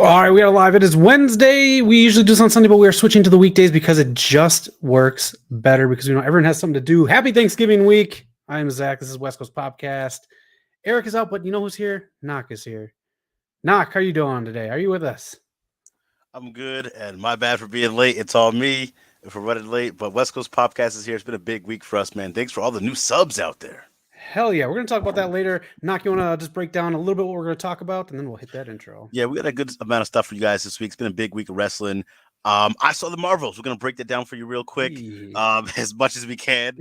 All right, we are live. It is Wednesday. We usually do this on Sunday, but we are switching to the weekdays because it just works better because we know everyone has something to do. Happy Thanksgiving week. I am Zach. This is West Coast POPCast. Eric is out, but you know who's here? Knock is here. Knock, how are you doing today? Are you with us? I'm good, and my bad for being late. It's all me for running late, but West Coast Podcast is here. It's been a big week for us, man. Thanks for all the new subs out there. Hell yeah. We're going to talk about that later. Knock, you want to just break down a little bit what we're going to talk about, and then we'll hit that intro. Yeah, we got a good amount of stuff for you guys this week. It's been a big week of wrestling. I saw the Marvels. We're going to break that down for you real quick, as much as we can.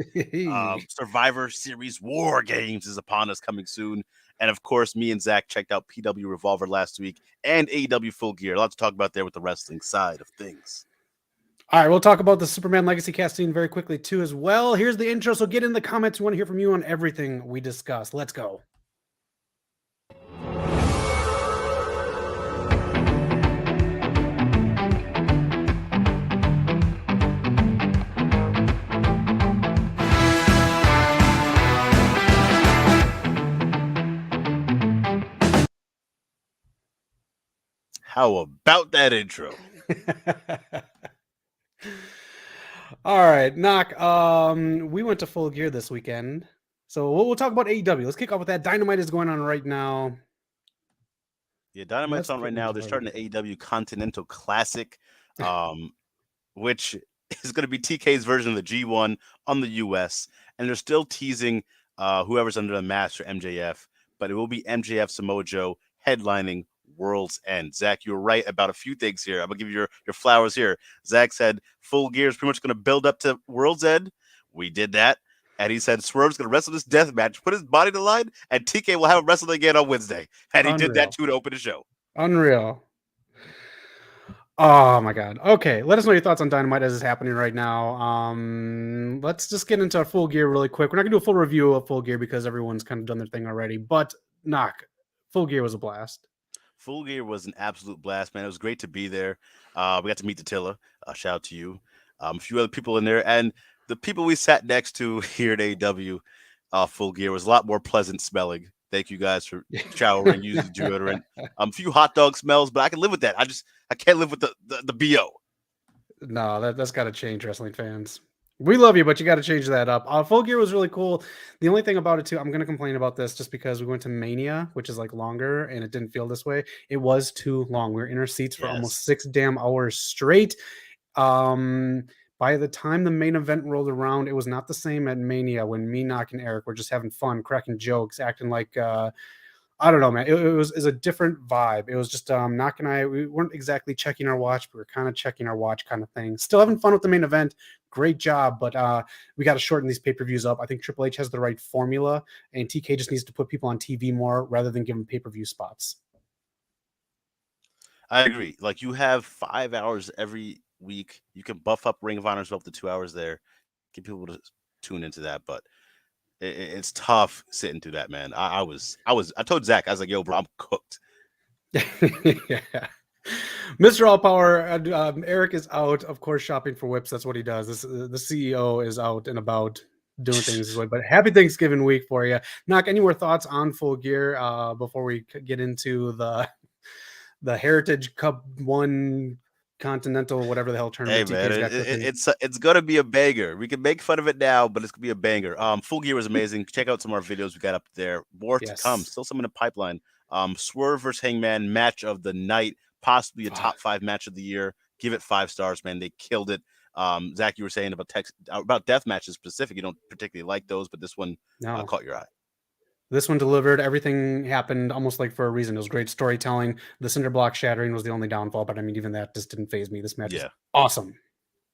Survivor Series War Games is upon us coming soon. And, of course, me and Zach checked out PW Revolver last week and AEW Full Gear. A lot to talk about there with the wrestling side of things. All right, we'll talk about the Superman Legacy casting very quickly, too, as well. Here's the intro, so get in the comments. We want to hear from you on everything we discuss. Let's go. How about that intro? All right, Knock. We went to Full Gear this weekend, so we'll talk about AEW. Let's kick off with that. Dynamite is going on right now. Yeah, Dynamite's on right now. They're starting the AEW Continental Classic, which is going to be TK's version of the G1 on the US, and they're still teasing whoever's under the mask for MJF, but it will be MJF Samoa Joe headlining World's End. Zach, you were right about a few things here. I'm gonna give you your flowers here. Zach said Full Gear is pretty much gonna build up to World's End. We did that, and he said Swerve's gonna wrestle this death match, put his body to the line, and TK will have him wrestle again on Wednesday. And he did that too to open the show. Unreal. Oh my God. Okay, let us know your thoughts on Dynamite as it's happening right now. Let's just get into our Full Gear really quick. We're not gonna do a full review of Full Gear because everyone's kind of done their thing already. But Knock, Full Gear was a blast. Full Gear was an absolute blast, man. It was great to be there. We got to meet Attila. Shout out to you. A few other people in there. And the people we sat next to here at AEW Full Gear was a lot more pleasant smelling. Thank you guys for showering, using deodorant. A few hot dog smells, but I can live with that. I can't live with the BO. No, that's got to change, wrestling fans. We love you, but you got to change that up. Full Gear was really cool. The only thing about it, too, I'm going to complain about this just because we went to Mania, which is like longer, and it didn't feel this way. It was too long. We were in our seats for almost 6 damn hours straight. By the time the main event rolled around, it was not the same at Mania when me, Knock, and Eric were just having fun, cracking jokes, acting like... I don't know, man. It was a different vibe. It was just Knock and I, we weren't exactly checking our watch, but we were kind of checking our watch kind of thing. Still having fun with the main event. Great job, but we got to shorten these pay-per-views up. I think Triple H has the right formula, and TK just needs to put people on TV more rather than give them pay-per-view spots. I agree. Like, you have 5 hours every week. You can buff up Ring of Honor up to 2 hours there. Get people to tune into that, but it's tough sitting through that, man. I told Zach, I was like, yo, bro, I'm cooked. Yeah. Mr. All Power, Eric is out, of course, shopping for whips. That's what he does. The CEO is out and about doing things this way. But happy Thanksgiving week for you. Knock, any more thoughts on Full Gear before we get into the Heritage Cup 1 Continental, whatever the hell tournament? Hey, man, it's gonna be a banger. We can make fun of it now, but it's gonna be a banger. Full Gear was amazing. Check out some of our videos we got up there. More to come. Still some in the pipeline. Swerve versus Hangman match of the night, possibly a top 5 match of the year. Give it 5 stars, man. They killed it. Zach, you were saying about death matches specific. You don't particularly like those, but this one caught your eye. This one delivered. Everything happened almost like for a reason. It was great storytelling. The cinder block shattering was the only downfall, but I mean, even that just didn't faze me. This match is awesome.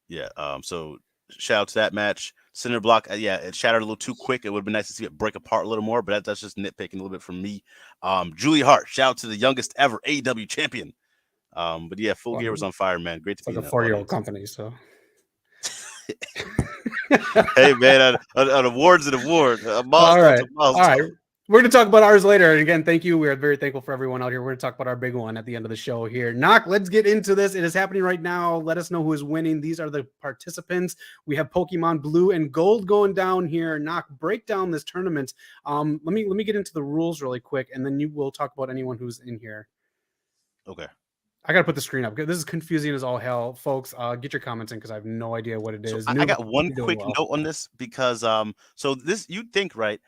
Yeah. So shout out to that match. Cinder block. It shattered a little too quick. It would have been nice to see it break apart a little more, but that's just nitpicking a little bit from me. Julie Hart. Shout out to the youngest ever AEW champion. But yeah, Full Gear was on fire, man. Great to be like a 4-year-old company. So. Hey, man, an award's an award. All right. We're going to talk about ours later. And again, thank you. We are very thankful for everyone out here. We're going to talk about our big one at the end of the show here. Knock, let's get into this. It is happening right now. Let us know who is winning. These are the participants. We have Pokemon Blue and Gold going down here. Knock, break down this tournament. Let me get into the rules really quick, and then we'll talk about anyone who's in here. Okay. I gotta put the screen up. This is confusing as all hell, folks. Get your comments in because I have no idea what it So is. I Noob, got one you're doing quick well. note on this because so this you'd think, right?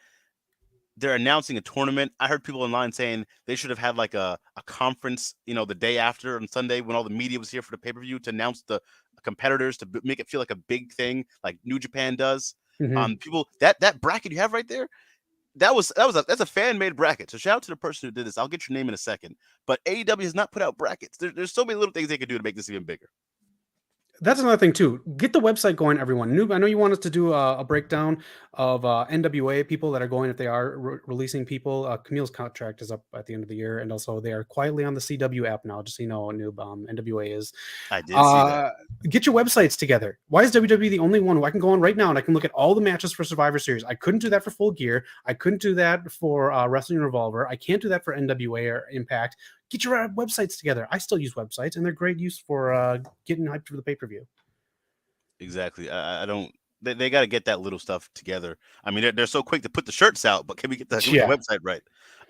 They're announcing a tournament. I heard people online saying they should have had like a conference, the day after on Sunday when all the media was here for the pay-per-view to announce the competitors to make it feel like a big thing, like New Japan does. Mhm. People that bracket you have right there, that's a fan-made bracket. So shout out to the person who did this. I'll get your name in a second. But AEW has not put out brackets. There's so many little things they could do to make this even bigger. That's another thing too. Get the website going, everyone. Noob, I know you want us to do a breakdown of NWA people that are going if they are releasing people. Camille's contract is up at the end of the year, and also they are quietly on the CW app now. Just so you know, Noob, NWA is. I did see that. Get your websites together. Why is WWE the only one who I can go on right now and I can look at all the matches for Survivor Series? I couldn't do that for Full Gear. I couldn't do that for Wrestling Revolver. I can't do that for NWA or Impact. Get your websites together. I still use websites, and they're great use for getting hyped for the pay-per-view. Exactly. I don't. They got to get that little stuff together. I mean, they're so quick to put the shirts out, but can we get the website right?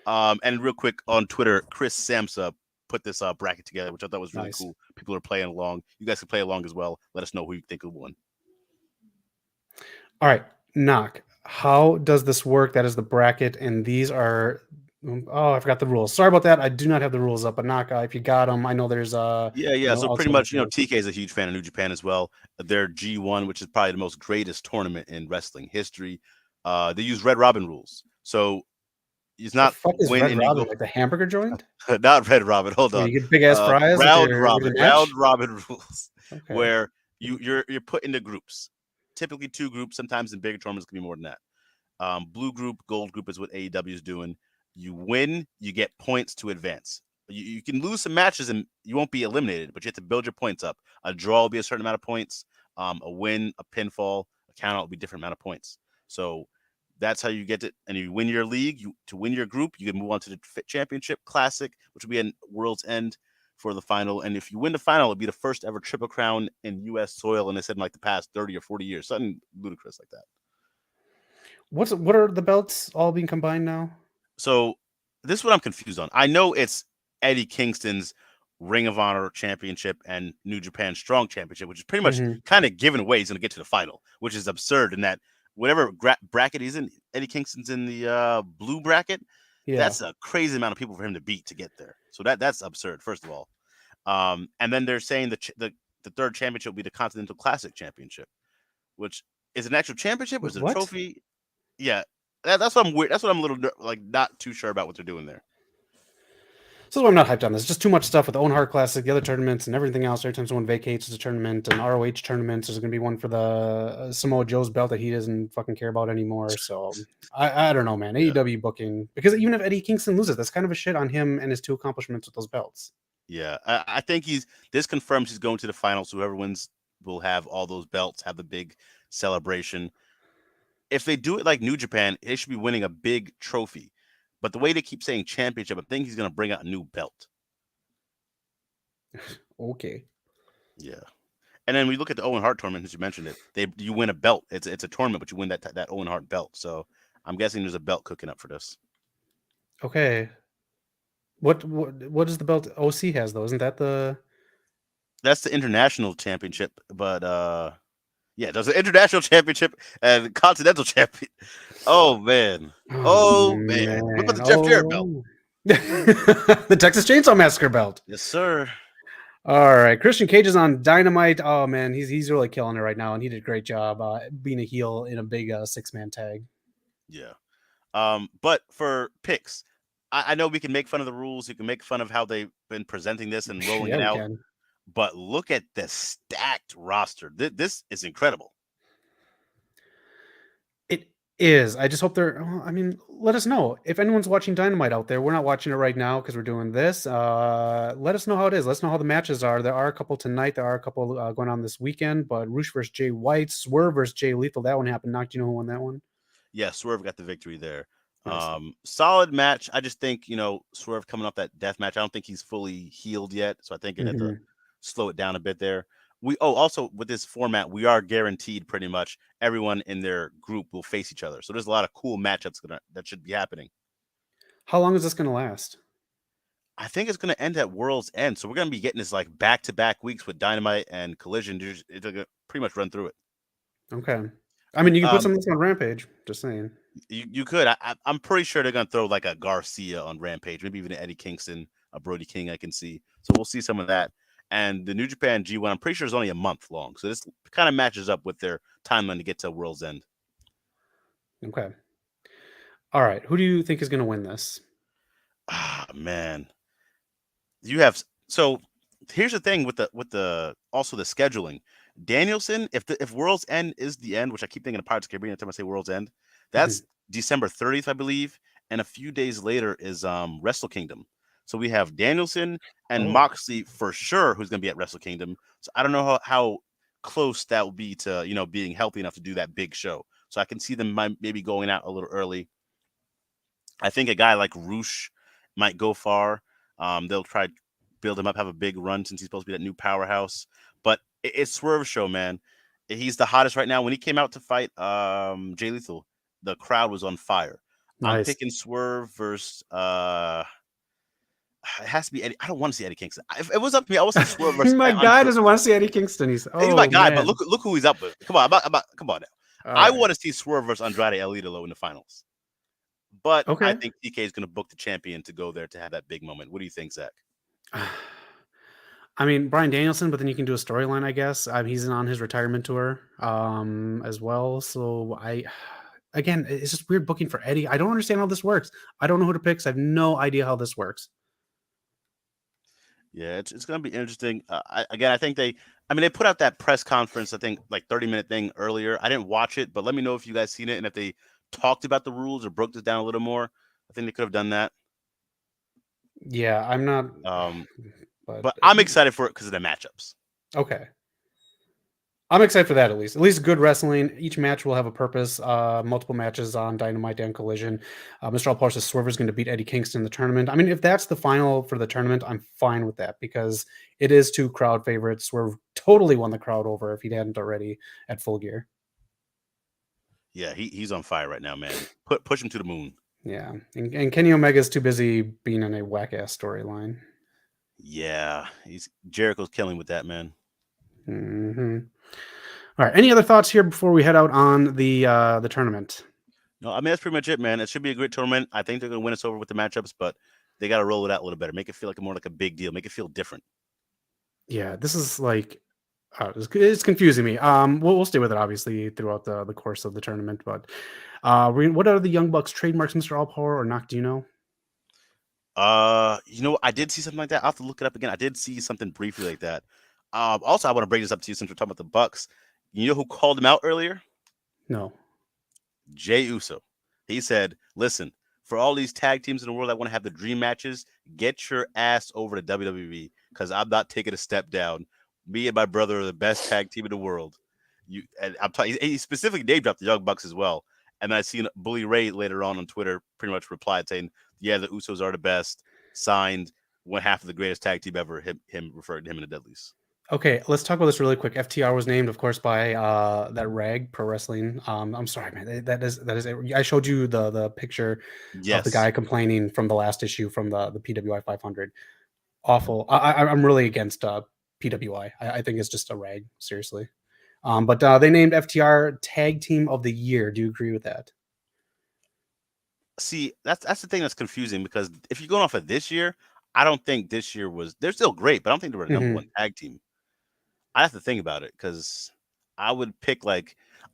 And real quick on Twitter, Chris Samsa put this bracket together, which I thought was really cool. People are playing along. You guys can play along as well. Let us know who you think will win. All right, Knock. How does this work? That is the bracket, and these are. Oh, I forgot the rules. Sorry about that. I do not have the rules up, but Knock, if you got them, I know there's yeah. So pretty much, TK is a huge fan of New Japan as well. Their G1, which is probably the most greatest tournament in wrestling history. They use Red Robin rules, so it's not win Red Robin, like the hamburger joint. Not Red Robin. Hold on. You get big ass fries. Round Robin rules, okay. where you're put into groups. Typically 2 groups. Sometimes in bigger tournaments can be more than that. Blue group, gold group is what AEW is doing. You win, you get points to advance. You can lose some matches and you won't be eliminated, but you have to build your points up. A draw will be a certain amount of points. A win, a pinfall, a count out will be a different amount of points. So that's how you get it. And you win your league. To win your group, you can move on to the Championship Classic, which will be a World's End for the final. And if you win the final, it'll be the first ever Triple Crown in U.S. soil. And they said in like the past 30 or 40 years, something ludicrous like that. What are the belts all being combined now? So this is what I'm confused on. I know it's Eddie Kingston's Ring of Honor Championship and New Japan Strong Championship, which is pretty much kind of given away he's going to get to the final, which is absurd in that whatever bracket he's in, Eddie Kingston's in the blue bracket. Yeah. That's a crazy amount of people for him to beat to get there. So that's absurd, first of all. And then they're saying the third championship will be the Continental Classic Championship, which is an actual championship or is it a trophy? Yeah. That's what I'm weird. That's what I'm a little not too sure about what they're doing there. So I'm not hyped on this. Just too much stuff with the Owen Hart Classic, the other tournaments, and everything else. Every time someone vacates, there's a tournament, and ROH tournaments. There's going to be one for the Samoa Joe's belt that he doesn't fucking care about anymore. So I don't know, man. Yeah. AEW booking, because even if Eddie Kingston loses, that's kind of a shit on him and his 2 accomplishments with those belts. Yeah, I think this confirms he's going to the finals. So whoever wins will have all those belts, have the big celebration. If they do it like New Japan, they should be winning a big trophy. But the way they keep saying championship, I think he's going to bring out a new belt. Okay. Yeah. And then we look at the Owen Hart tournament, as you mentioned it. You win a belt. It's a tournament, but you win that Owen Hart belt. So I'm guessing there's a belt cooking up for this. Okay. What is the belt OC has though? Isn't that That's the international championship, but yeah, there's an international championship and continental champion. Oh man. Oh man. What about the Jeff Jarrett belt? The Texas Chainsaw Massacre belt. Yes, sir. All right. Christian Cage is on Dynamite. Oh man, he's really killing it right now, and he did a great job being a heel in a big 6-man tag. Yeah. But for picks, I know we can make fun of the rules. You can make fun of how they've been presenting this and rolling it out. But look at the stacked roster. This is incredible. It is. I just hope let us know. If anyone's watching Dynamite out there, we're not watching it right now because we're doing this. Let us know how it is. Let us know how the matches are. There are a couple tonight. There are a couple going on this weekend. But Roosh versus Jay White, Swerve versus Jay Lethal. That one happened. Do you know who won that one? Yeah, Swerve got the victory there. Nice. Solid match. I just think, Swerve coming off that death match, I don't think he's fully healed yet. So I think you have to slow it down a bit there. Also with this format, we are guaranteed pretty much everyone in their group will face each other. So there's a lot of cool matchups that should be happening. How long is this going to last? I think it's going to end at World's End. So we're going to be getting this like back-to-back weeks with Dynamite and Collision. It's going to pretty much run through it. Okay. I mean, you can put some of this on Rampage. Just saying. You could. I'm pretty sure they're going to throw like a Garcia on Rampage, maybe even an Eddie Kingston, a Brody King I can see. So we'll see some of that. And the New Japan G1, I'm pretty sure is only a month long. So this kind of matches up with their timeline to get to World's End. Okay. All right. Who do you think is going to win this? Ah, man. You have so here's the thing with the also the scheduling. Danielson, if World's End is the end, which I keep thinking of Pirates of the Caribbean every time I say World's End, that's December 30th, I believe, and a few days later is Wrestle Kingdom. So we have Danielson and Moxley for sure, who's going to be at Wrestle Kingdom. So I don't know how close that will be to being healthy enough to do that big show. So I can see them maybe going out a little early. I think a guy like Roosh might go far. They'll try to build him up, have a big run since he's supposed to be that new powerhouse. But it's Swerve show, man. He's the hottest right now. When he came out to fight Jay Lethal, the crowd was on fire. Nice. I'm picking Swerve versus it has to be Eddie. I don't want to see Eddie Kingston. If it was up to me, I would say Swerve versus my guy doesn't want to see Eddie Kingston. He's my guy, man. But look who he's up with. Come on, come on now. I want to see Swerve versus Andrade El Idolo in the finals. But I think TK is going to book the champion to go there to have that big moment. What do you think, Zach? I mean, Bryan Danielson, but then you can do a storyline, I guess. He's on his retirement tour as well. So again, it's just weird booking for Eddie. I don't understand how this works. I don't know who to pick. So I have no idea how this works. Yeah, it's going to be interesting. I think they put out that press conference, I think like 30-minute thing earlier. I didn't watch it, but let me know if you guys seen it and if they talked about the rules or broke this down a little more. I think they could have done that. Yeah, I'm not. But I'm excited for it because of the matchups. Okay. I'm excited for that at least. At least good wrestling. Each match will have a purpose. Multiple matches on Dynamite and Collision. Mr. All-Power says Swerve is going to beat Eddie Kingston in the tournament. I mean, if that's the final for the tournament, I'm fine with that because it is 2 crowd favorites. Swerve totally won the crowd over if he hadn't already at Full Gear. Yeah, he's on fire right now, man. Push him to the moon. Yeah, and Kenny Omega's too busy being in a whack-ass storyline. Yeah, Jericho's killing with that, man. Mm-hmm. All right. Any other thoughts here before we head out on the tournament? No, I mean that's pretty much it, man. It should be a great tournament. I think they're going to win us over with the matchups, but they got to roll it out a little better. Make it feel more like a big deal. Make it feel different. Yeah, this is like it's confusing me. We'll stay with it obviously throughout the course of the tournament. But what are the Young Bucks trademarks, Mr. All Power or Knock? Do you know? I did see something like that. I'll have to look it up again. I did see something briefly like that. Also, I want to bring this up to you since we're talking about the Bucks. You know who called him out earlier? No. Jey Uso. He said, listen, for all these tag teams in the world that want to have the dream matches, get your ass over to WWE because I'm not taking a step down. Me and my brother are the best tag team in the world. He specifically name dropped the Young Bucks as well. And I seen Bully Ray later on Twitter pretty much replied saying, yeah, the Usos are the best. Signed, one half of the greatest tag team ever. Him referring to him in the Deadlies. Okay, let's talk about this really quick. FTR was named, of course, by that rag Pro Wrestling. I'm sorry, man. That is. I showed you the picture of the guy complaining from the last issue from the PWI 500. Awful. I'm really against PWI. I think it's just a rag. Seriously. But they named FTR Tag Team of the Year. Do you agree with that? See, that's the thing that's confusing because if you're going off of this year, I don't think this year they're still great, but I don't think they were the number 1 tag team. I have to think about it because I would pick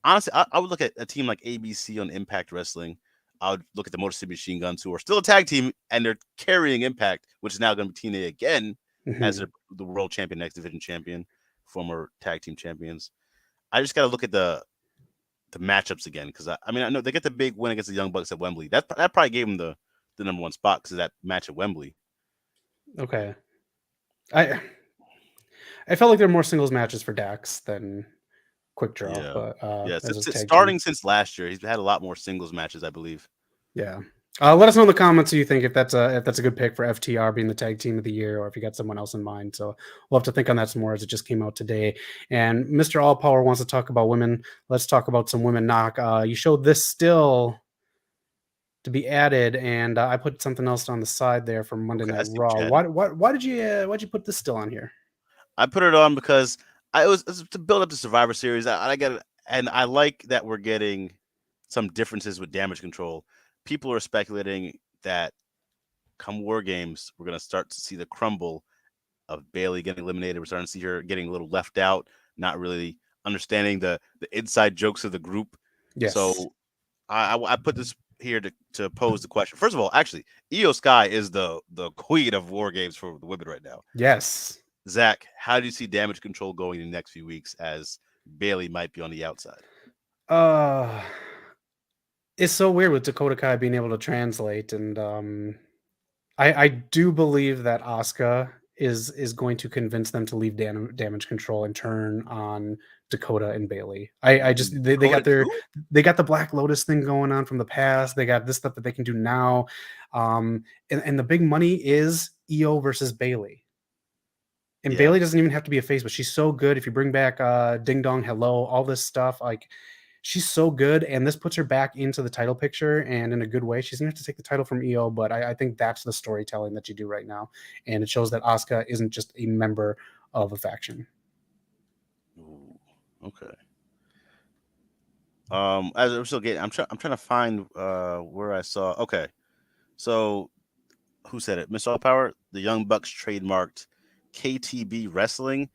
honestly, I would look at a team like ABC on Impact Wrestling. I would look at the Motor City Machine Guns, who are still a tag team and they're carrying Impact, which is now going to be TNA again as the world champion, X Division champion, former tag team champions. I just got to look at the matchups again because I know they get the big win against the Young Bucks at Wembley. That probably gave them the number 1 spot because of that match at Wembley. Okay, I felt like there were more singles matches for Dax than Quick Draw. Yeah, but starting since last year, he's had a lot more singles matches, I believe. Yeah. Let us know in the comments who you think if that's a good pick for FTR being the tag team of the year, or if you got someone else in mind. So we'll have to think on that some more as it just came out today. And Mr. All Power wants to talk about women. Let's talk about some women knock. You showed this still to be added, and I put something else on the side there for Monday Okay, I Night see what Raw. you added. Why'd you put this still on here? I put it on because it was to build up the Survivor Series. I got it, and I like that we're getting some differences with Damage Control. People are speculating that come War Games, we're gonna start to see the crumble of Bailey getting eliminated. We're starting to see her getting a little left out, not really understanding the inside jokes of the group. Yes. So I put this here to pose the question. First of all, actually, Io Sky is the queen of War Games for the women right now. Yes. Zach, how do you see Damage Control going in the next few weeks as Bailey might be on the outside? Uh, it's so weird with Dakota Kai being able to translate, and I do believe that Asuka is going to convince them to leave Damage Control and turn on Dakota and Bailey. I just they Dakota got their too? they got the Black Lotus thing going on from the past. They got this stuff that they can do now, and the big money is Io versus Bailey. And Yeah. Bailey doesn't even have to be a face, but she's so good. If you bring back Ding Dong Hello, all this stuff, like she's so good, and this puts her back into the title picture and in a good way. She's gonna have to take the title from EO, but I think that's the storytelling that you do right now, and it shows that Asuka isn't just a member of a faction. Ooh, okay. As I'm still getting, I'm trying to find where I saw. Okay, so who said it? Miss All Power, the Young Bucks trademarked KTB Wrestling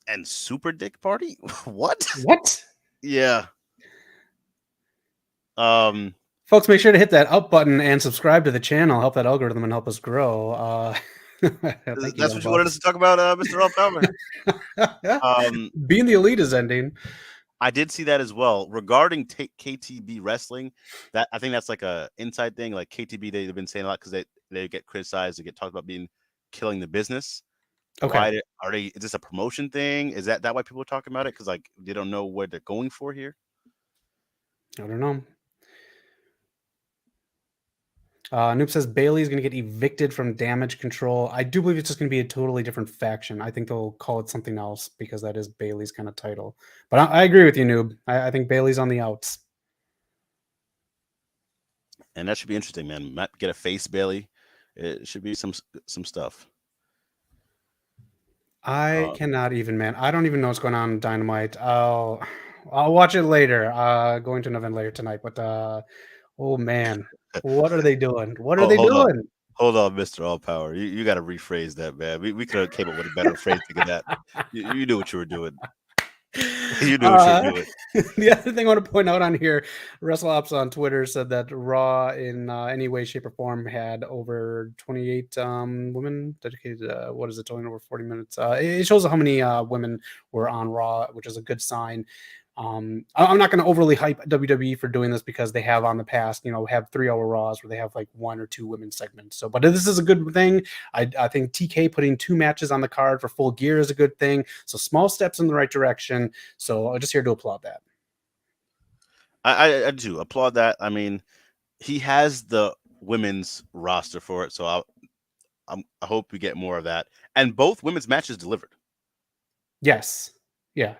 and Super Dick Party. What? What? Yeah. Um, Folks, make sure to hit that up button and subscribe to the channel. Help that algorithm and help us grow. Thank you, that's Young what you wanted us Bucks. to talk about, Mr. All Power. Being the elite is ending. I did see that as well regarding KTB Wrestling. That I think that's like a inside thing. Like KTB, they've been saying a lot because they get criticized, they get talked about being killing the business. Okay. Are they? Is this a promotion thing? Is that why people are talking about it? Because like they don't know what they're going for here. I don't know. Noob says Bailey is going to get evicted from Damage Control. I do believe it's just going to be a totally different faction. I think they'll call it something else because that is Bailey's kind of title. But I agree with you, Noob. I think Bailey's on the outs. And that should be interesting, man. Might get a face Bailey. It should be some stuff. I Uh, cannot even, man. I don't even know what's going on in Dynamite. I'll watch it later. Going to an event later tonight. But oh man, what are they doing? What are they hold on. doing? Hold on, Mr. All Power. You got to rephrase that, man. We could have came up with a better phrasing of that. You knew what you were doing. You knew what you were Uh, doing. the other thing I want to point out on here, WrestleOps on Twitter said that Raw, in any way, shape, or form, had over 28 women dedicated. What is it? Only over 40 minutes. It shows how many women were on Raw, which is a good sign. I'm not going to overly hype WWE for doing this because they have on the past, have 3-hour Raws where they have like 1 or 2 women segments. So, but this is a good thing. I think TK putting 2 matches on the card for Full Gear is a good thing. So small steps in the right direction. So I'm just here to applaud that. I do applaud that. I mean, he has the women's roster for it, so I hope we get more of that. And both women's matches delivered. Yes. Yeah.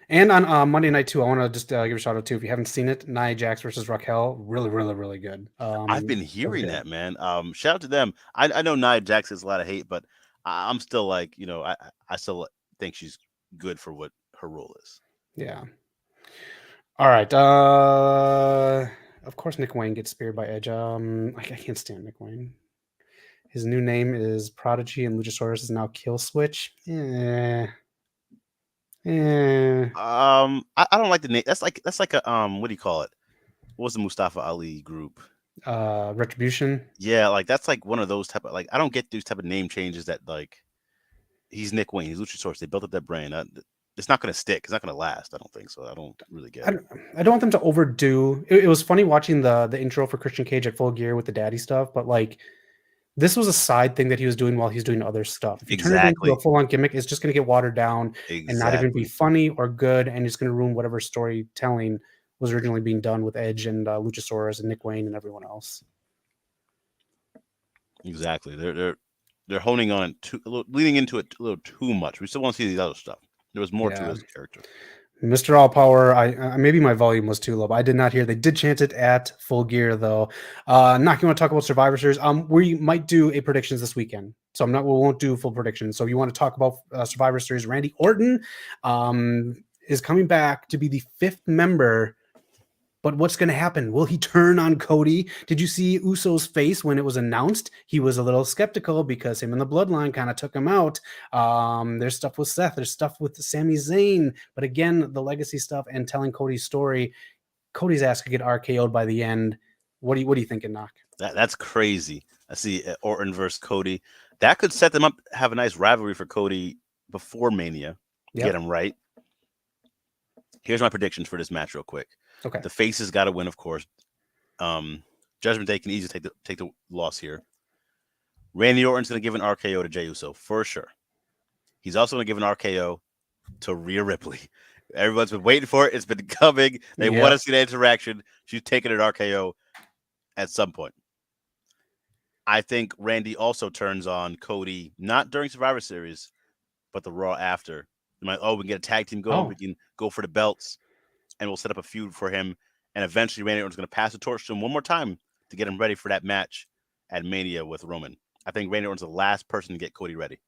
And on Monday night too, I want to just give a shout out too. If you haven't seen it, Nia Jax versus Raquel, really, really, really good. I've been hearing that, man. Shout out to them. I know Nia Jax gets a lot of hate, but I'm still like, I still think she's good for what her role is. Yeah. All right. Of course, Nick Wayne gets speared by Edge. I can't stand Nick Wayne. His new name is Prodigy, and Luchasaurus is now Kill Switch. I don't like the name. That's like a what do you call it? What's the Mustafa Ali group? Retribution. Yeah, like that's like one of those type of like I don't get these type of name changes that like he's Nick Wayne, he's Luchasaurus. They built up that brand. It's not going to stick. It's not going to last. I don't think so. I don't really get it. I don't want them to overdo. It was funny watching the intro for Christian Cage at Full Gear with the daddy stuff, but like this was a side thing that he was doing while he's doing other stuff. If you turn it into a Exactly. full-on gimmick, it's just going to get watered down and not even be Exactly. funny or good, and it's going to ruin whatever storytelling was originally being done with Edge and Luchasaurus and Nick Wayne and everyone else. Exactly. They're honing on it leaning into it a little too much. We still want to see these other stuff. There was more to Yeah. his character. Mr. All Power. I maybe my volume was too low, but I did not hear. They did chant it at Full Gear though. Knock, you want to talk about Survivor Series? We might do a predictions this weekend, so we won't do full predictions. So if you want to talk about Survivor Series, Randy Orton is coming back to be the 5th member. But what's going to happen? Will he turn on Cody? Did you see Uso's face when it was announced? He was a little skeptical because him and the Bloodline kind of took him out. There's stuff with Seth. There's stuff with Sami Zayn. But again, the legacy stuff and telling Cody's story, Cody's ass could get RKO'd by the end. What are you thinking, Knock? That's crazy. I see Orton versus Cody. That could set them up, have a nice rivalry for Cody before Mania. Yep. Get him right. Here's my predictions for this match real quick. Okay. The faces got to win, of course. Judgment Day can easily take the loss here. Randy Orton's going to give an RKO to Jey Uso for sure. He's also going to give an RKO to Rhea Ripley. Everyone's been waiting for it. It's been coming. They want to see that interaction. She's taking an RKO at some point. I think Randy also turns on Cody, not during Survivor Series, but the Raw after. We can get a tag team going. We can go for the belts. And we'll set up a feud for him. And eventually Randy Orton's going to pass the torch to him one more time to get him ready for that match at Mania with Roman. I think Randy Orton's the last person to get Cody ready.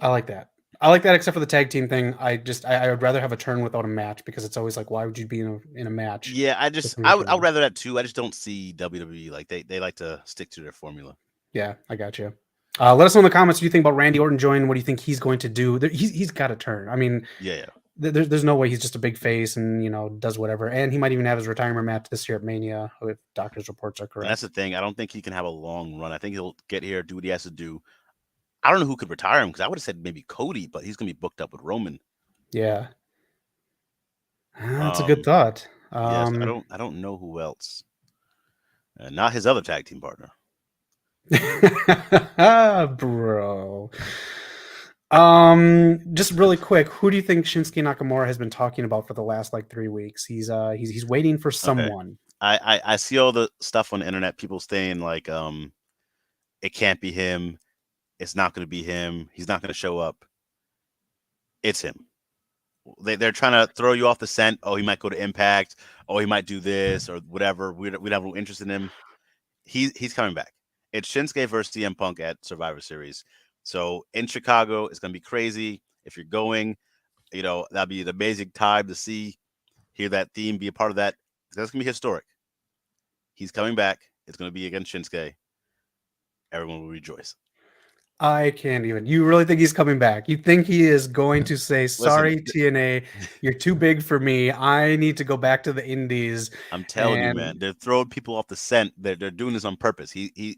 I like that. Except for the tag team thing. I would rather have a turn without a match because it's always like, why would you be in a match? Yeah, I would rather that too. I just don't see WWE like they like to stick to their formula. Yeah, I got you. Let us know in the comments what you think about Randy Orton joining. What do you think he's going to do? He's got to turn. I mean, yeah. There's no way he's just a big face and does whatever. And he might even have his retirement match this year at Mania if doctors' reports are correct. And that's the thing. I don't think he can have a long run. I think he'll get here, do what he has to do. I don't know who could retire him because I would have said maybe Cody, but he's gonna be booked up with Roman. Yeah, that's a good thought. Yes, I don't know who else. Not his other tag team partner. Bro. Just really quick, who do you think Shinsuke Nakamura has been talking about for the last 3 weeks? He's waiting for someone. Okay. I see all the stuff on the internet, people saying it can't be him, it's not going to be him, he's not going to show up. It's him. They're trying to throw you off the scent. Oh, he might go to Impact. Oh, he might do this or whatever. We'd have no interest in him. He's coming back. It's Shinsuke versus CM Punk at Survivor Series. So in Chicago, it's going to be crazy. If you're going, that'd be an amazing time to hear that theme, be a part of that. That's going to be historic. He's coming back. It's going to be against Shinsuke. Everyone will rejoice. I can't even. You really think he's coming back? You think he is going to say, sorry, TNA, you're too big for me. I need to go back to the Indies. I'm telling you, man. They're throwing people off the scent. They're doing this on purpose. He's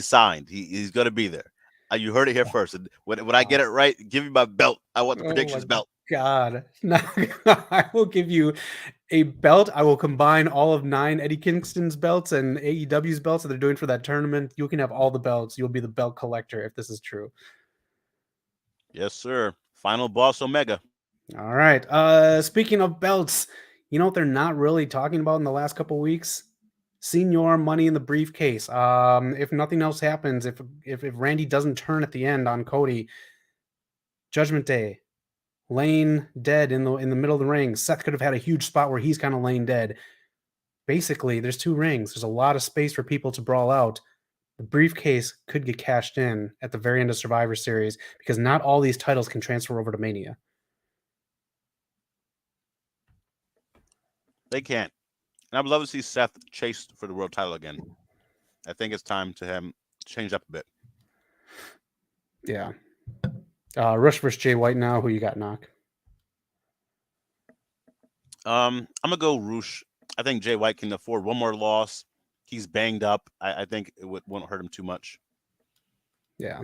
signed. He's going to be there. You heard it here first. And when I get it right, give me my belt. I want the predictions belt. God, I will give you a belt. I will combine all of 9 Eddie Kingston's belts and AEW's belts that they're doing for that tournament. You can have all the belts. You'll be the belt collector if this is true. Yes, sir. Final boss Omega. All right. Speaking of belts, you know what they're not really talking about in the last couple of weeks? Senior Money in the Briefcase. If nothing else happens, if Randy doesn't turn at the end on Cody, Judgment Day, laying dead in the middle of the ring. Seth could have had a huge spot where he's kind of laying dead. Basically, there's 2 rings. There's a lot of space for people to brawl out. The briefcase could get cashed in at the very end of Survivor Series because not all these titles can transfer over to Mania. They can't. And I would love to see Seth chase for the world title again. I think it's time to him change up a bit. Yeah. Rush versus Jay White now. Who you got, Knock? I'm gonna go Rush. I think Jay White can afford one more loss. He's banged up. I think it won't hurt him too much. Yeah.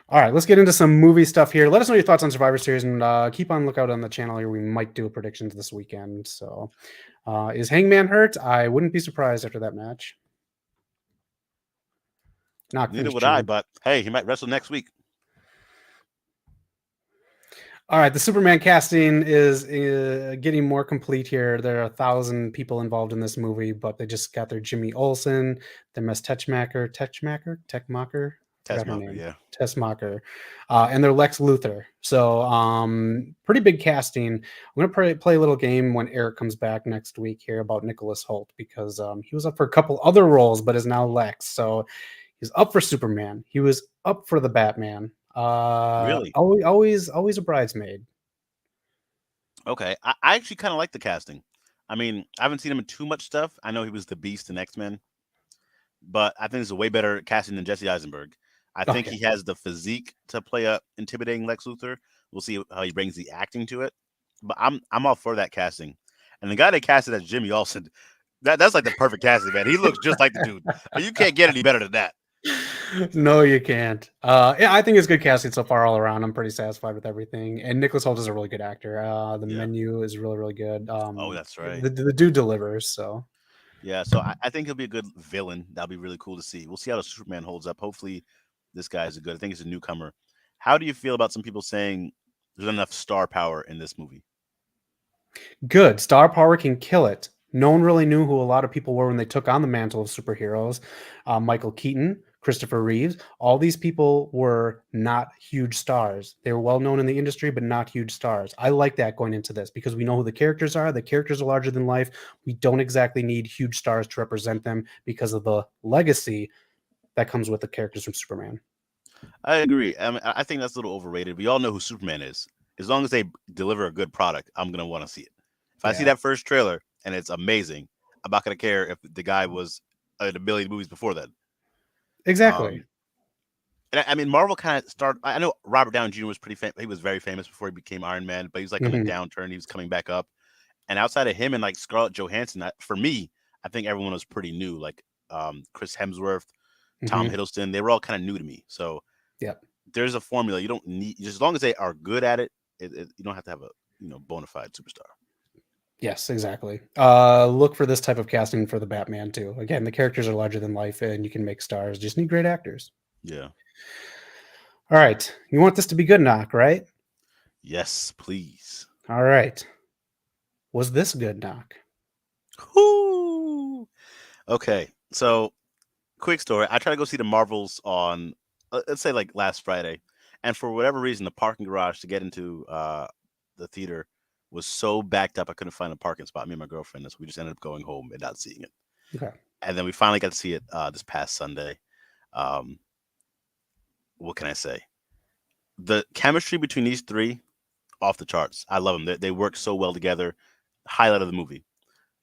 All right, let's get into some movie stuff here. Let us know your thoughts on Survivor Series and keep on lookout on the channel here. We might do predictions this weekend. So is Hangman hurt? I wouldn't be surprised after that match. Neither would I, but hey, he might wrestle next week. All right, the Superman casting is getting more complete here. There are 1,000 people involved in this movie, but they just got their Jimmy Olsen, their Miss Techmacher, Tessmacher, and they're Lex Luthor. So pretty big casting. I'm gonna play a little game when Eric comes back next week here about Nicholas Hoult, because he was up for a couple other roles, but is now Lex. So he's up for Superman. He was up for the Batman. Really? Always a bridesmaid. Okay. I actually kind of like the casting. I mean, I haven't seen him in too much stuff. I know he was the Beast in X-Men, but I think it's a way better casting than Jesse Eisenberg. I think Okay. he has the physique to play a intimidating Lex Luthor. We'll see how he brings the acting to it. But I'm all for that casting. And the guy they casted as Jimmy Olsen, that's like the perfect casting, man. He looks just like the dude. You can't get any better than that. No, you can't. Yeah, I think it's good casting so far all around. I'm pretty satisfied with everything. And Nicholas Hoult is a really good actor. The Yeah. menu is really, really good. Oh, that's right. The dude delivers. So Yeah, so I think he'll be a good villain. That'll be really cool to see. We'll see how the Superman holds up. Hopefully, this guy is a good. I think he's a newcomer. How do you feel about some people saying there's not enough star power in this movie? good. Star power can kill it. No one really knew who a lot of people were when they took on the mantle of superheroes. Michael Keaton, Christopher Reeves, all these people were not huge stars. They were well known in the industry, but not huge stars. I like that going into this because we know who the characters are. The characters are larger than life. We don't exactly need huge stars to represent them because of the legacy that comes with the characters from Superman. I agree. I mean, I think that's a little overrated. We all know who Superman is. As long as they deliver a good product, I'm gonna want to see it. If I see Yeah, that first trailer and it's amazing, I'm not gonna care if the guy was in a million movies before that. exactly. And I mean, Marvel kind of started. I know Robert Downey Jr. was he was very famous before he became Iron Man, but he was like on a Mhm, downturn. He was coming back up. And outside of him and like Scarlett Johansson, for me, I think everyone was pretty new. Like Chris Hemsworth, Tom mhm. Hiddleston, they were all kind of new to me. So Yep. there's a formula. You don't need just as long as they are good at it. You don't have to have a bona fide superstar. Yes, exactly. Look for this type of casting for the Batman too. Again, the characters are larger than life, and you can make stars. Just need great actors. Yeah. All right, you want this to be good, knock, right? Yes, please. All right. Was this good, knock? Whoo! Okay, so quick story. I tried to go see the Marvels on, let's say, like last Friday, and for whatever reason, the parking garage to get into the theater was so backed up I couldn't find a parking spot. Me and my girlfriend, so we just ended up going home and not seeing it. Okay. And then we finally got to see it this past Sunday. Um, what can I say? The chemistry between these three, off the charts. I love them. They work so well together. Highlight of the movie.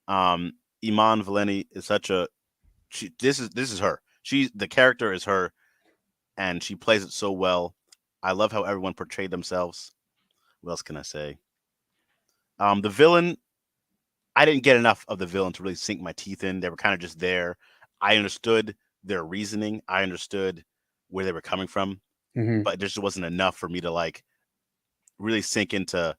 Um, Iman Vellani is such a this is her. The character is her, and she plays it so well. I love how everyone portrayed themselves. What else can I say? The villain, I didn't get enough of the villain to really sink my teeth in. They were kind of just there. I understood their reasoning. I understood where they were coming from, Hmm. but there just wasn't enough for me to like really sink into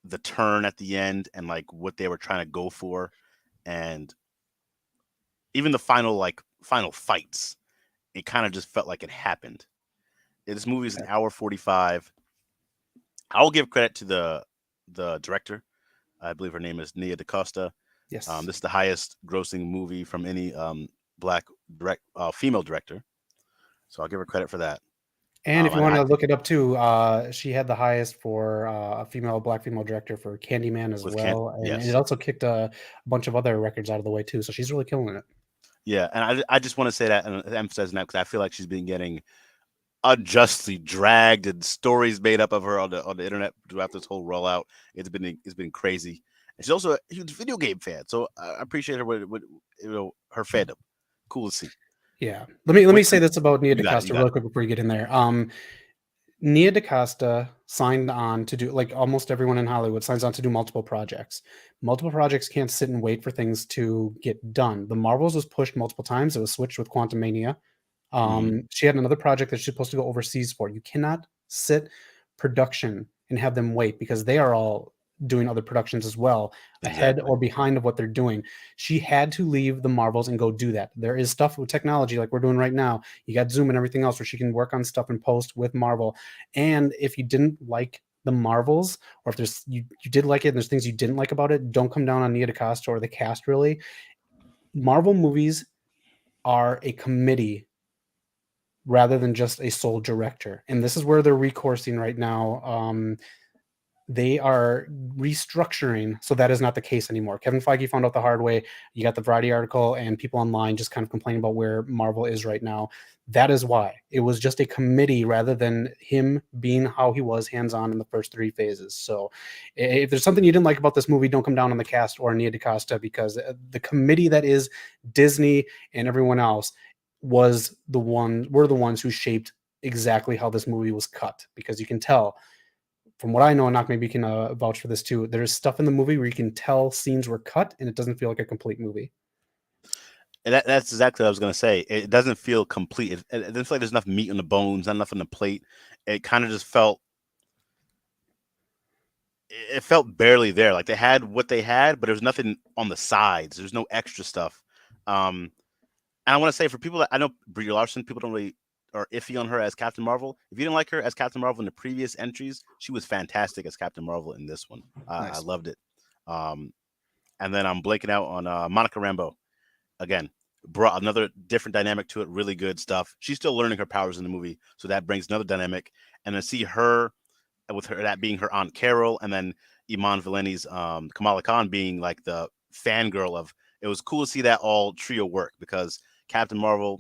the turn at the end and like what they were trying to go for, and even the final fights. It kind of just felt like it happened. This movie is an hour 45. I'll give credit to the director. I believe her name is Nia DaCosta. Yes. This is the highest grossing movie from any black female director. So I'll give her credit for that. And if you And want I to look it up too, she had the highest for a black female director for Candyman as was can't well, and it yes. also kicked a bunch of other records out of the way too. So she's really killing it. Yeah, and I just want to say that and emphasize that because I feel like she's been getting unjustly dragged and stories made up of her on the internet throughout this whole rollout. It's been crazy. And she's also a huge video game fan, so I appreciate her with her fandom. Cool to see. Yeah. Let me Which say this about Nia you got it, you DaCosta got real it. quick before you get in there. Nia DaCosta signed on to do, like almost everyone in Hollywood signs on to do multiple projects. Multiple projects can't sit and wait for things to get done. The Marvels was pushed multiple times. It was switched with Quantum Mania. Hmm. She had another project that she's supposed to go overseas for. You cannot sit production and have them wait because they are all doing other productions as well, ahead Exactly. or behind of what they're doing. She had to leave the Marvels and go do that. There is stuff with technology like we're doing right now. You got Zoom and everything else where she can work on stuff and post with Marvel. And if you didn't like the Marvels, or if there's you did like it and there's things you didn't like about it, don't come down on Nia DaCosta or the cast really. Marvel movies are a committee rather than just a sole director. And this is where they're recoursing right now. They are restructuring, so that is not the case anymore. Kevin Feige found out the hard way. You got the Variety article and people online just kind of complaining about where Marvel is right now. That is why it was just a committee rather than him being how he was hands-on in the first 3 phases. So if there's something you didn't like about this movie, don't come down on the cast or Nia DaCosta, because the committee that is Disney and everyone else were the ones who shaped exactly how this movie was cut, because you can tell from what I know, and Knock, maybe you can vouch for this too. There's stuff in the movie where you can tell scenes were cut, and it doesn't feel like a complete movie. And that's exactly what I was going to say. It doesn't feel complete. It doesn't feel like there's enough meat on the bones, not enough on the plate. It kind of just felt. It felt barely there. Like they had what they had, but there was nothing on the sides. There's no extra stuff. And I want to say, for people that I know, Brie Larson, people don't really are iffy on her as Captain Marvel. If you didn't like her as Captain Marvel in the previous entries, she was fantastic as Captain Marvel in this one. Nice. I loved it. And then I'm blanking out on Monica Rambeau. Again, brought another different dynamic to it. Really good stuff. She's still learning her powers in the movie, so that brings another dynamic. And to see her, with her that being her Aunt Carol, and then Iman Vellani's Kamala Khan being like the fangirl of. It was cool to see that all trio work, because Captain Marvel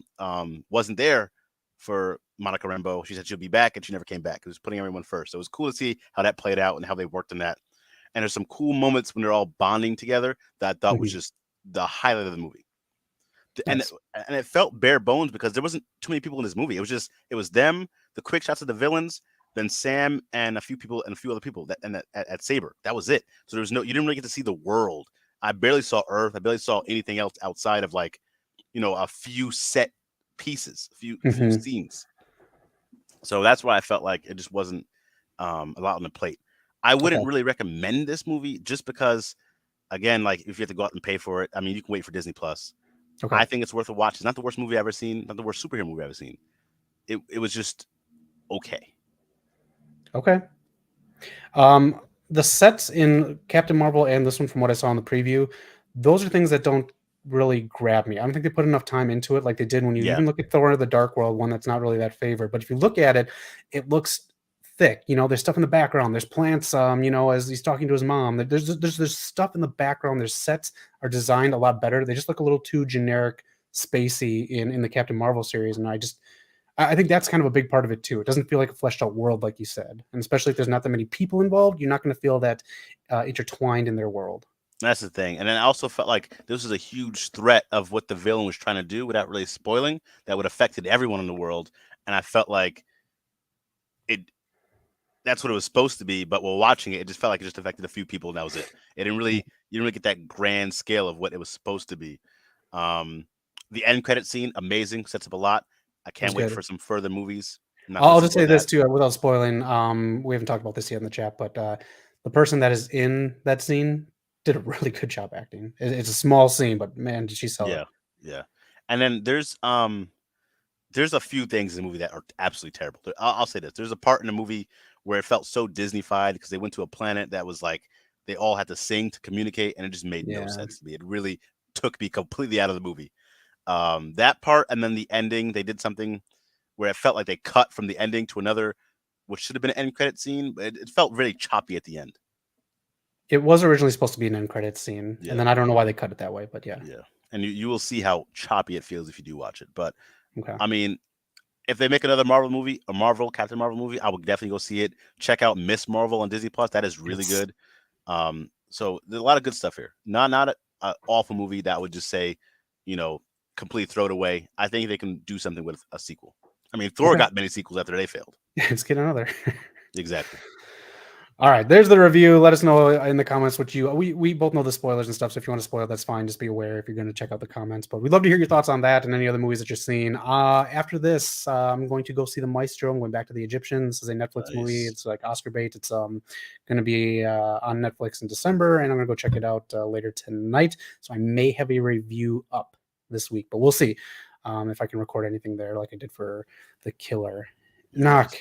wasn't there for Monica Rambeau. She said she'll be back, and she never came back. It was putting everyone first. So it was cool to see how that played out and how they worked in that. And there's some cool moments when they're all bonding together that I thought was just the highlight of the movie. Nice. And it felt bare bones because there wasn't too many people in this movie. It was them, the quick shots of the villains, then Sam and a few people and a few other people at Saber. That was it. So there was you didn't really get to see the world. I barely saw Earth. I barely saw anything else outside of a few set pieces, a few scenes. So that's why I felt like it just wasn't a lot on the plate. I wouldn't really recommend this movie just because, again, like if you have to go out and pay for it, I mean, you can wait for Disney Plus. Okay. I think it's worth a watch. It's not the worst movie I've ever seen, not the worst superhero movie I've ever seen. It was just okay. Okay. The sets in Captain Marvel and this one, from what I saw in the preview, those are things that don't really grab me. I don't think they put enough time into it like they did when you even look at Thor: The Dark World, one that's not really that favored. But if you look at it, it looks thick. There's stuff in the background. There's plants, as he's talking to his mom. There's stuff in the background. Their sets are designed a lot better. They just look a little too generic, spacey in the Captain Marvel series. And I think that's kind of a big part of it too. It doesn't feel like a fleshed out world, like you said. And especially if there's not that many people involved, you're not going to feel that intertwined in their world. That's the thing. And then I also felt like this was a huge threat of what the villain was trying to do without really spoiling, that would have affected everyone in the world. And I felt like that's what it was supposed to be. But while watching it, it just felt like it just affected a few people, and that was it. You didn't really get that grand scale of what it was supposed to be. The end credit scene, amazing, sets up a lot. I can't wait for some further movies. I'll just say this too, without spoiling. We haven't talked about this yet in the chat, but the person that is in that scene did a really good job acting. It's a small scene, but man, did she sell it? Yeah. And then there's a few things in the movie that are absolutely terrible. I'll say this: there's a part in the movie where it felt so Disney-fied because they went to a planet that was like they all had to sing to communicate, and it just made no sense to me. It really took me completely out of the movie. That part, and then the ending, they did something where it felt like they cut from the ending to another, which should have been an end credit scene, but it felt really choppy at the end. It was originally supposed to be an end credit scene, and then I don't know why they cut it that way, but yeah. And you will see how choppy it feels if you do watch it. But I mean, if they make another Marvel movie, a Captain Marvel movie, I will definitely go see it. Check out Miss Marvel on Disney Plus. That is really good. So there's a lot of good stuff here. Not an awful movie that I would just say, completely throw it away. I think they can do something with a sequel. I mean, Thor got many sequels after they failed. Let's get another. Exactly. All right, there's the review. Let us know in the comments what we both know the spoilers and stuff. So if you want to spoil, that's fine. Just be aware if you're going to check out the comments. But we'd love to hear your thoughts on that and any other movies that you're seeing. After this, I'm going to go see The Maestro. I'm going back to the Egyptians. This is a Netflix movie. It's like Oscar bait. It's going to be on Netflix in December, and I'm going to go check it out later tonight. So I may have a review up this week, but we'll see if I can record anything there like I did for The Killer. Knock.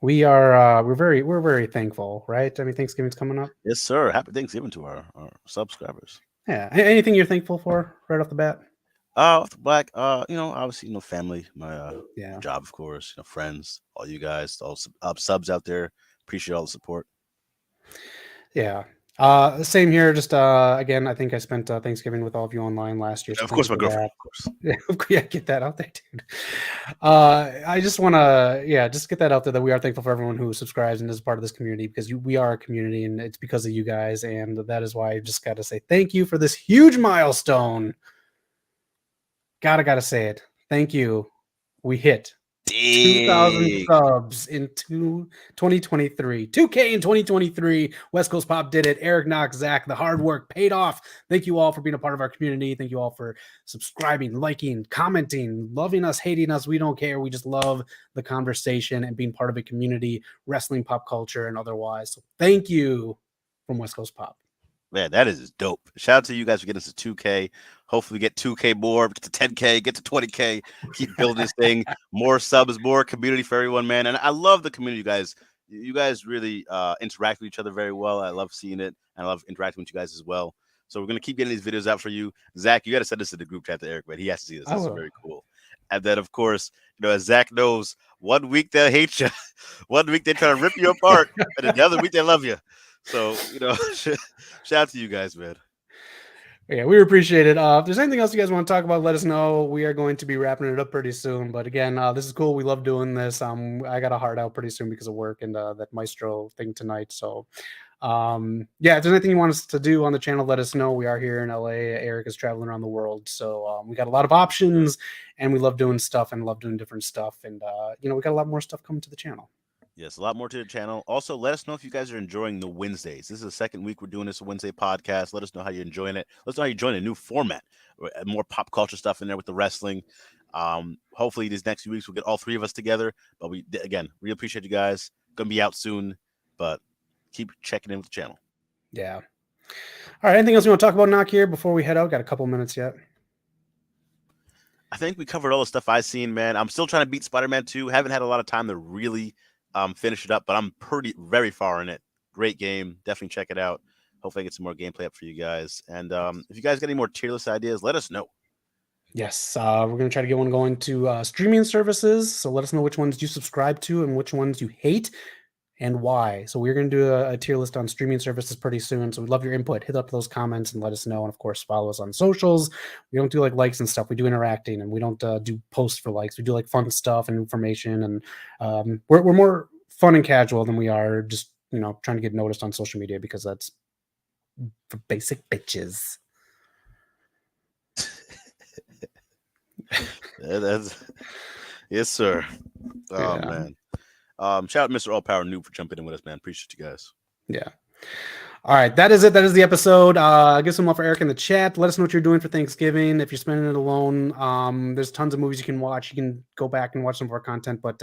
We're very thankful, right? I mean, Thanksgiving's coming up. Yes, sir. Happy Thanksgiving to our subscribers. Yeah. Anything you're thankful for right off the bat? Black, obviously, family, my Yeah. job, of course, friends, all you guys, all subs out there. Appreciate all the support. Yeah. Same here. Just again, I think I spent Thanksgiving with all of you online last year. So Of thank course, you my for girlfriend, that. of course. Yeah, get that out there, dude. I just want to, just get that out there that we are thankful for everyone who subscribes and is part of this community because we are a community and it's because of you guys. And that is why I just got to say thank you for this huge milestone. Gotta say it. Thank you. We hit 2,000 Dang. subs in 2023. 2K in 2023. West Coast Pop did it. Eric Knox, Zach, the hard work paid off. Thank you all for being a part of our community. Thank you all for subscribing, liking, commenting, loving us, hating us. We don't care. We just love the conversation and being part of a community, wrestling, pop culture, and otherwise. So thank you from West Coast Pop. Man, that is dope. Shout out to you guys for getting us to 2K. Hopefully we get 2K more, get to 10K, get to 20K, keep building this thing. More subs, more community for everyone, man. And I love the community, you guys. You guys really interact with each other very well. I love seeing it, and I love interacting with you guys as well. So we're going to keep getting these videos out for you. Zach, you got to send this to the group chat to Eric, man. He has to see this. This is very cool. And then, of course, as Zach knows, 1 week they'll hate you. 1 week they try to rip you apart, and then the other week they love you. So, shout out to you guys, man. Yeah, we appreciate it. If there's anything else you guys want to talk about, let us know. We are going to be wrapping it up pretty soon. But again, this is cool. We love doing this. I got a heart out pretty soon because of work and that Maestro thing tonight. So, if there's anything you want us to do on the channel, let us know. We are here in LA. Eric is traveling around the world. So we got a lot of options and we love doing stuff and love doing different stuff. And, we got a lot more stuff coming to the channel. Yes, a lot more to the channel. Also, let us know if you guys are enjoying the Wednesdays. This is the second week we're doing this Wednesday podcast. Let us know how you're enjoying it. Let us know how you're enjoying a new format, more pop culture stuff in there with the wrestling. Hopefully, these next few weeks we'll get all three of us together. But we appreciate you guys. Gonna be out soon, but keep checking in with the channel. Yeah. All right. Anything else you want to talk about, Knock, here before we head out? Got a couple minutes yet. I think we covered all the stuff I've seen, man. I'm still trying to beat Spider-Man 2. Haven't had a lot of time to really finish it up, but I'm very far in it. Great game. Definitely check it out. Hopefully I get some more gameplay up for you guys. And if you guys got any more tier list ideas, let us know. Yes, we're going to try to get one going to streaming services. So let us know which ones you subscribe to and which ones you hate and why. So we're going to do a tier list on streaming services pretty soon. So we'd love your input. Hit up those comments and let us know. And of course, follow us on socials. We don't do like likes and stuff. We do interacting and we don't do posts for likes. We do like fun stuff and information. And we're more fun and casual than we are just, trying to get noticed on social media because that's for basic bitches. Yes, sir. Oh, man. Shout out Mr. All Power Noob for jumping in with us, man. Appreciate you guys. Yeah. All right. That is it. That is the episode. Give some love for Eric in the chat. Let us know what you're doing for Thanksgiving. If you're spending it alone, there's tons of movies you can watch. You can go back and watch some of our content. But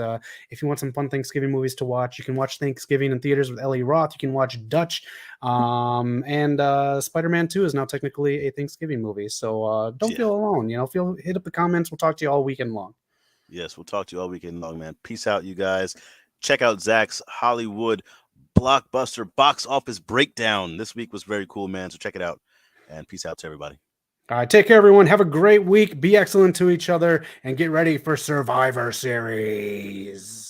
if you want some fun Thanksgiving movies to watch, you can watch Thanksgiving in theaters with Ellie Roth. You can watch Dutch. And Spider-Man 2 is now technically a Thanksgiving movie. So don't feel alone. Hit up the comments. We'll talk to you all weekend long. Yes, we'll talk to you all weekend long, man. Peace out, you guys. Check out Zach's Hollywood blockbuster box office breakdown. This week was very cool, man. So check it out. And peace out to everybody. All right. Take care, everyone. Have a great week. Be excellent to each other and get ready for Survivor Series.